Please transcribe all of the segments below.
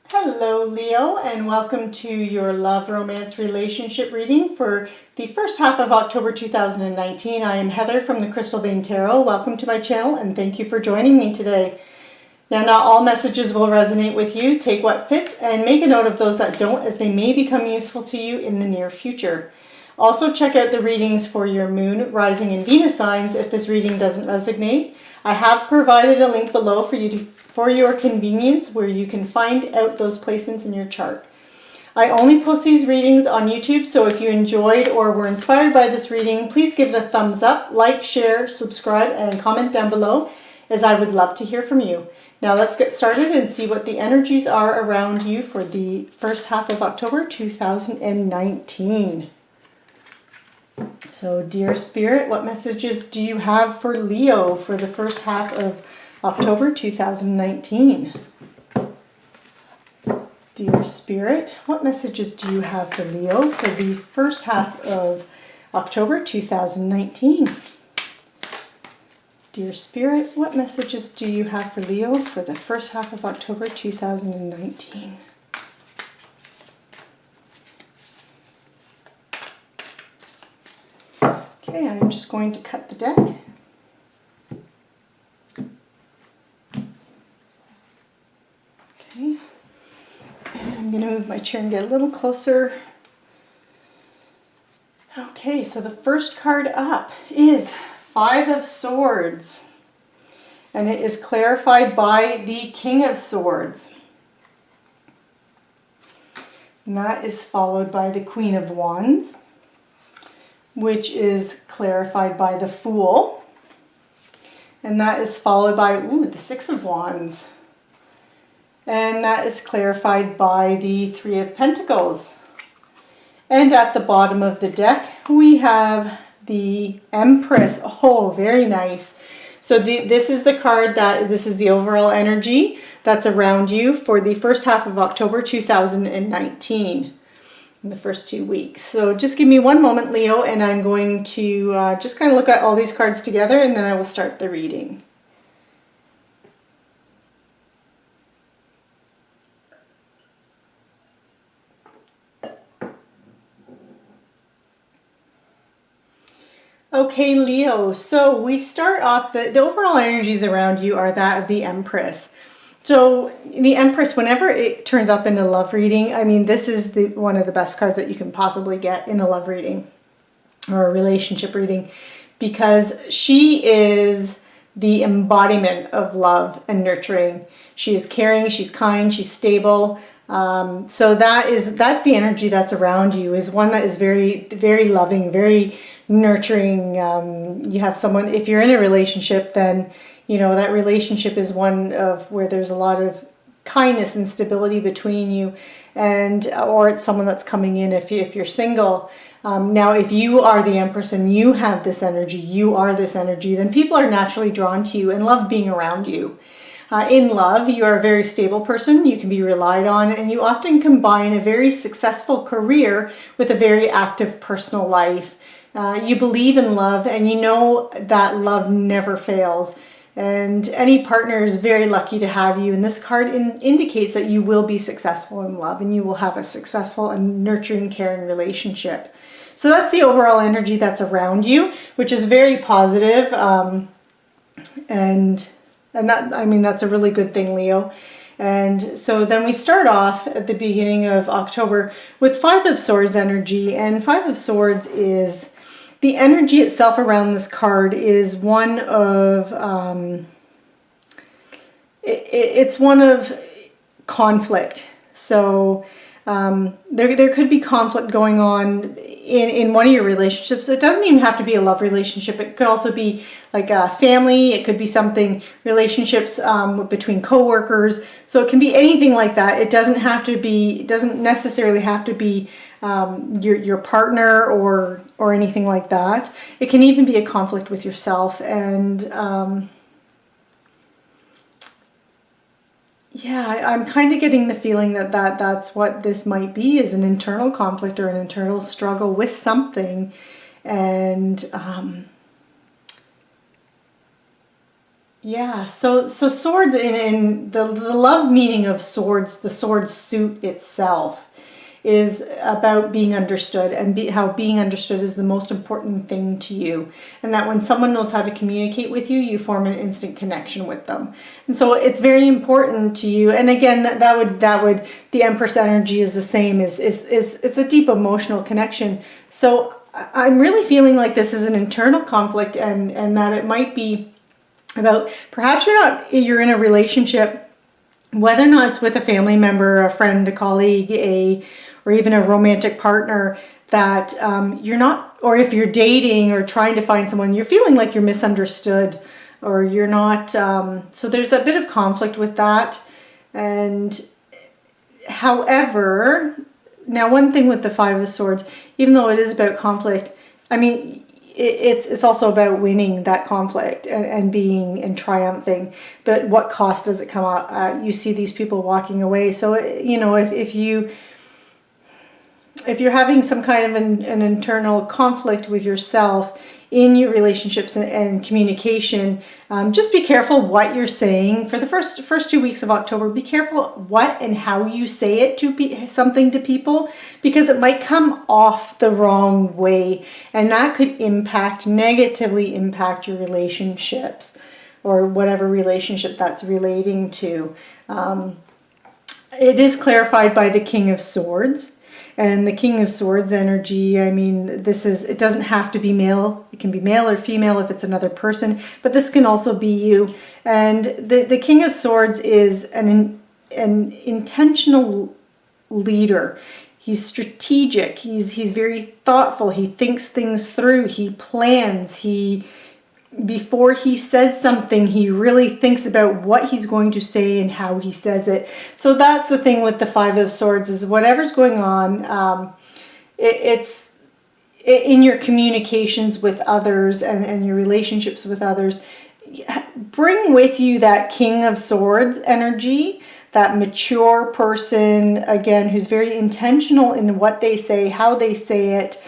Hello Leo, and welcome to your love, romance, relationship reading for the first half of October 2019. I am Heather from the Crystal Vein Tarot. Welcome to my channel and thank you for joining me today. Now, not all messages will resonate with you. Take what fits and make a note of those that don't, as they may become useful to you in the near future. Also, check out the readings for your moon, rising, and Venus signs if this reading doesn't resonate. I have provided a link below for your convenience where you can find out those placements in your chart. I only post these readings on YouTube, so if you enjoyed or were inspired by this reading, please give it a thumbs up, like, share, subscribe, and comment down below, as I would love to hear from you. Now let's get started and see what the energies are around you for the first half of October 2019. So, dear Spirit, what messages do you have for Leo for the first half of October 2019? Dear Spirit, what messages do you have for Leo for the first half of October 2019? Dear Spirit, what messages do you have for Leo for the first half of October 2019? Okay, I'm just going to cut the deck. Okay, and I'm going to move my chair and get a little closer. Okay, so the first card up is Five of Swords, and it is clarified by the King of Swords. And that is followed by the Queen of Wands, which is clarified by the Fool. And that is followed by, the Six of Wands. And that is clarified by the Three of Pentacles. And at the bottom of the deck, we have the Empress. Oh, very nice. So this is the card this is the overall energy that's around you for the first half of October 2019. In the first 2 weeks. So just give me one moment, Leo, and I'm going to just kind of look at all these cards together, and then I will start the reading. Okay, Leo, so we start off, the overall energies around you are that of the Empress. So the Empress, whenever it turns up in a love reading, I mean, this is one of the best cards that you can possibly get in a love reading or a relationship reading, because she is the embodiment of love and nurturing. She is caring, she's kind, she's stable. So that's the energy that's around you, is one that is very, very loving, very nurturing. You have someone, if you're in a relationship, then you know that relationship is one of where there's a lot of kindness and stability between you, and or it's someone that's coming in if you're single. Now, if you are the Empress and you have this energy, you are this energy, then people are naturally drawn to you and love being around you. In love, you are a very stable person, you can be relied on, and you often combine a very successful career with a very active personal life. You believe in love, and you know that love never fails. And any partner is very lucky to have you. And this card indicates that you will be successful in love, and you will have a successful and nurturing, caring relationship. So that's the overall energy that's around you, which is very positive. And that, I mean, that's a really good thing, Leo. And so then we start off at the beginning of October with Five of Swords energy. And Five of Swords is, the energy itself around this card is one of, it's one of conflict. So there could be conflict going on in one of your relationships. It doesn't even have to be a love relationship. It could also be like a family. It could be something, relationships between co-workers. So it can be anything like that. It doesn't have to be, it doesn't necessarily have to be your partner or anything like that. It can even be a conflict with yourself. And yeah, I'm kind of getting the feeling that's what this might be, is an internal conflict or an internal struggle with something. And Yeah, so swords in the love meaning of swords, the sword suit itself is about being understood, and how being understood is the most important thing to you, and that when someone knows how to communicate with you, you form an instant connection with them. And so it's very important to you. And again, that would the Empress energy is the same, is it's a deep emotional connection. So I'm really feeling like this is an internal conflict, and that it might be about perhaps you're in a relationship, whether or not it's with a family member, a friend, a colleague, or even a romantic partner, that you're not, or if you're dating or trying to find someone, you're feeling like you're misunderstood, or you're not, so there's a bit of conflict with that. And however, now one thing with the Five of Swords, even though it is about conflict, I mean, it's also about winning that conflict and being and triumphing. But what cost does it come out? You see these people walking away. So, you know, if you're having some kind of an internal conflict with yourself in your relationships and communication, just be careful what you're saying for the first 2 weeks of October. Be careful what and how you say it to something to people, because it might come off the wrong way, and that could negatively impact your relationships, or whatever relationship that's relating to. It is clarified by the King of Swords. And the King of Swords energy, I mean, it doesn't have to be male. It can be male or female if it's another person, but this can also be you. And the King of Swords is an intentional leader. He's strategic. He's very thoughtful. He thinks things through. He plans. Before he says something, he really thinks about what he's going to say and how he says it. So that's the thing with the Five of Swords, is whatever's going on, it's in your communications with others and your relationships with others. Bring with you that King of Swords energy, that mature person, again, who's very intentional in what they say, how they say it.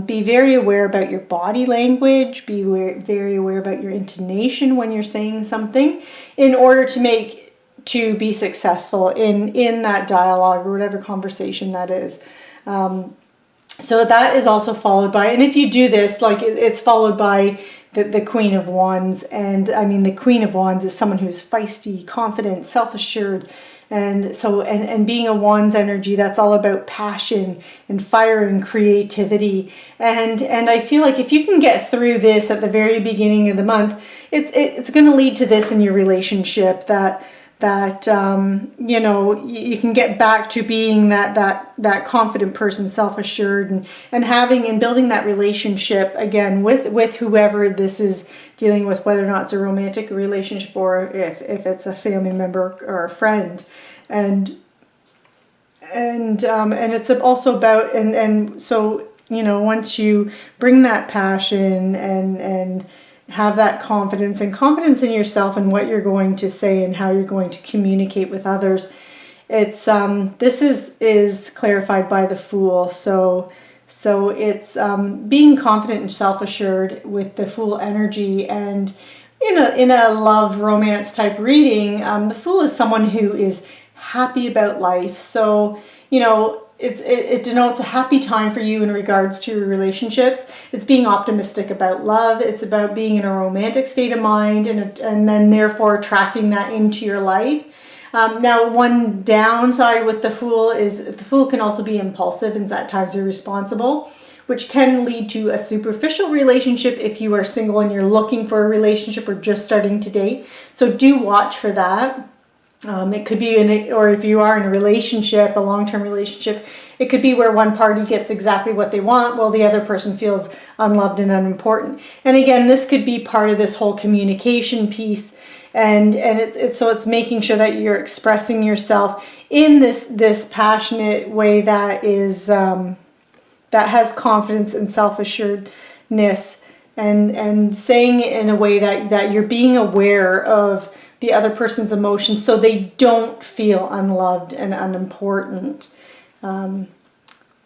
Be very aware about your body language. Be very aware about your intonation when you're saying something, in order to be successful in that dialogue or whatever conversation that is. So that is also followed by, and if you do this, like it's followed by the Queen of Wands. And I mean, the Queen of Wands is someone who's feisty, confident, self-assured. And so, and being a Wands energy, that's all about passion and fire and creativity. And I feel like if you can get through this at the very beginning of the month, it's going to lead to this in your relationship, that you know, you can get back to being that confident person, self-assured, and having and building that relationship again with whoever this is dealing with, whether or not it's a romantic relationship or if it's a family member or a friend. And it's also about, and so, you know, once you bring that passion and have that confidence in yourself and what you're going to say and how you're going to communicate with others, it's this is clarified by the Fool. So it's being confident and self-assured with the Fool energy. And in a love romance type reading, the Fool is someone who is happy about life. So, you know, it denotes a happy time for you in regards to your relationships. It's being optimistic about love. It's about being in a romantic state of mind, and then therefore attracting that into your life. Now, one downside with the Fool is the Fool can also be impulsive and at times irresponsible, which can lead to a superficial relationship if you are single and you're looking for a relationship or just starting to date. So do watch for that. It could be or if you are in a relationship, a long-term relationship, it could be where one party gets exactly what they want while the other person feels unloved and unimportant. And again, this could be part of this whole communication piece, and it's making sure that you're expressing yourself in this passionate way that is that has confidence and self-assuredness, and saying it in a way that you're being aware of the other person's emotions, so they don't feel unloved and unimportant.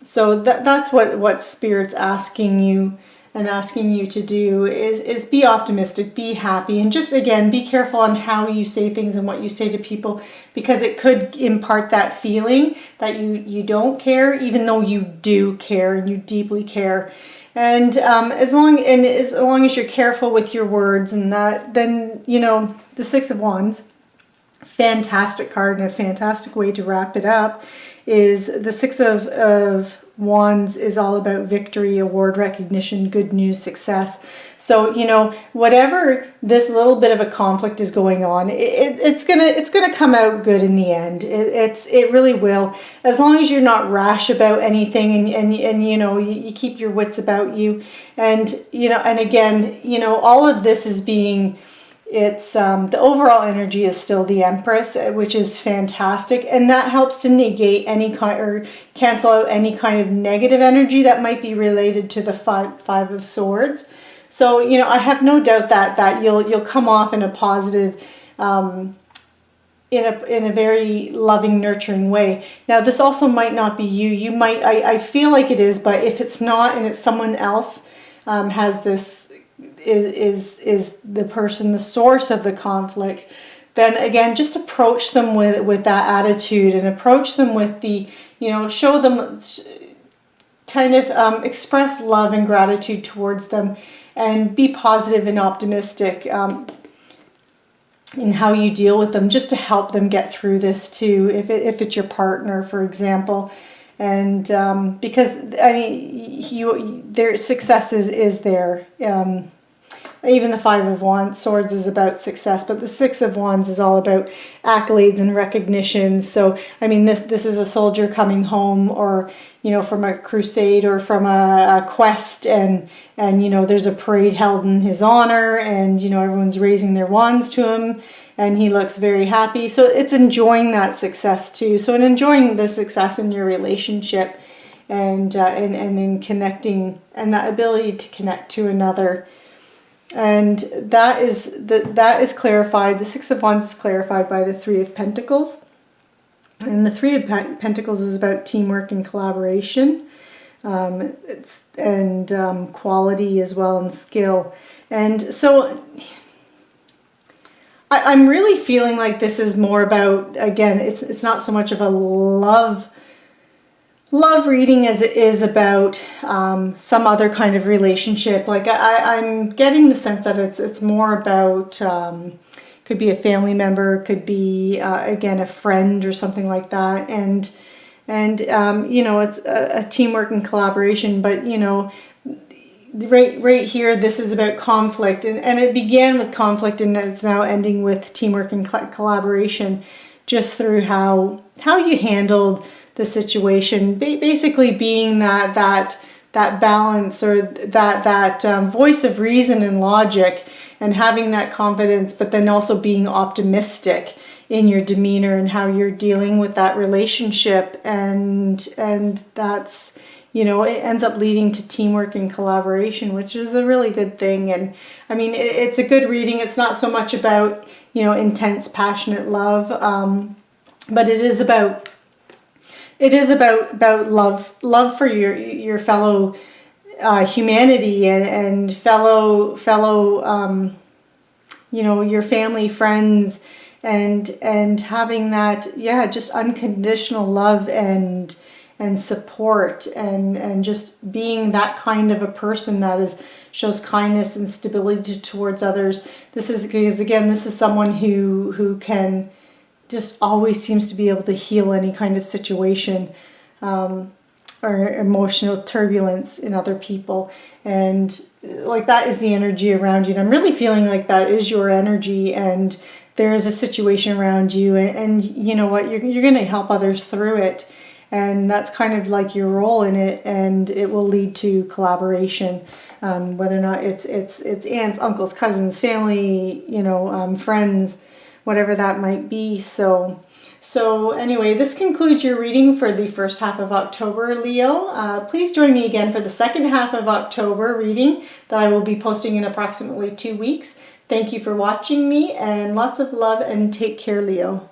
So that's what Spirit's asking you and asking you to do is be optimistic, be happy, and just again, be careful on how you say things and what you say to people, because it could impart that feeling that you don't care, even though you do care and you deeply care. And as long as you're careful with your words and that, then, you know, the Six of Wands, fantastic card and a fantastic way to wrap it up, is the Six of Wands is all about victory, award, recognition, good news, success. So, you know, whatever this little bit of a conflict is going on, it's gonna come out good in the end. It really will, as long as you're not rash about anything, and you know, you keep your wits about you, and you know, and again, you know, all of this is being. It's the overall energy is still the Empress, which is fantastic, and that helps to negate any kind or cancel out any kind of negative energy that might be related to the Five of Swords. So, you know, I have no doubt that you'll come off in a positive, in a very loving, nurturing way. Now, this also might not be you. You might, I feel like it is, but if it's not and it's someone else, has this. Is the person the source of the conflict, then again, just approach them with that attitude, and approach them with the, you know, show them, kind of express love and gratitude towards them, and be positive and optimistic in how you deal with them, just to help them get through this too, if it's your partner, for example. And because I mean, their success is there. Even the Five of Swords is about success, but the Six of Wands is all about accolades and recognition. So, I mean, this is a soldier coming home, or, you know, from a crusade or from a quest, and you know, there's a parade held in his honor, and, you know, everyone's raising their wands to him, and he looks very happy. So it's enjoying that success too. So, in enjoying the success in your relationship, and in connecting, and that ability to connect to another. And that is clarified. The Six of Wands is clarified by the Three of Pentacles, and the Three of Pentacles is about teamwork and collaboration, quality as well, and skill. And so I'm really feeling like this is more about, again, it's not so much of a love reading as it is about some other kind of relationship. Like I'm getting the sense that it's more about, could be a family member, could be again a friend or something like that, and you know, it's a teamwork and collaboration. But you know, right here, this is about conflict, and it began with conflict, and it's now ending with teamwork and collaboration, just through how you handled the situation, basically being that balance, or that voice of reason and logic, and having that confidence, but then also being optimistic in your demeanor and how you're dealing with that relationship, and that's, you know, it ends up leading to teamwork and collaboration, which is a really good thing. And I mean, it's a good reading. It's not so much about, you know, intense, passionate love, but it is about love for your fellow humanity, and fellow you know, your family, friends, and having that, yeah, just unconditional love and support, and just being that kind of a person that shows kindness and stability towards others. This is because, again, this is someone who can just always seems to be able to heal any kind of situation, or emotional turbulence in other people. And like, that is the energy around you. And I'm really feeling like that is your energy, and there is a situation around you, and you know what, you're going to help others through it. And that's kind of like your role in it, and it will lead to collaboration, whether or not it's aunts, uncles, cousins, family, you know, friends, whatever that might be. So anyway, this concludes your reading for the first half of October, Leo. Please join me again for the second half of October reading that I will be posting in approximately 2 weeks. Thank you for watching me, and lots of love, and take care, Leo.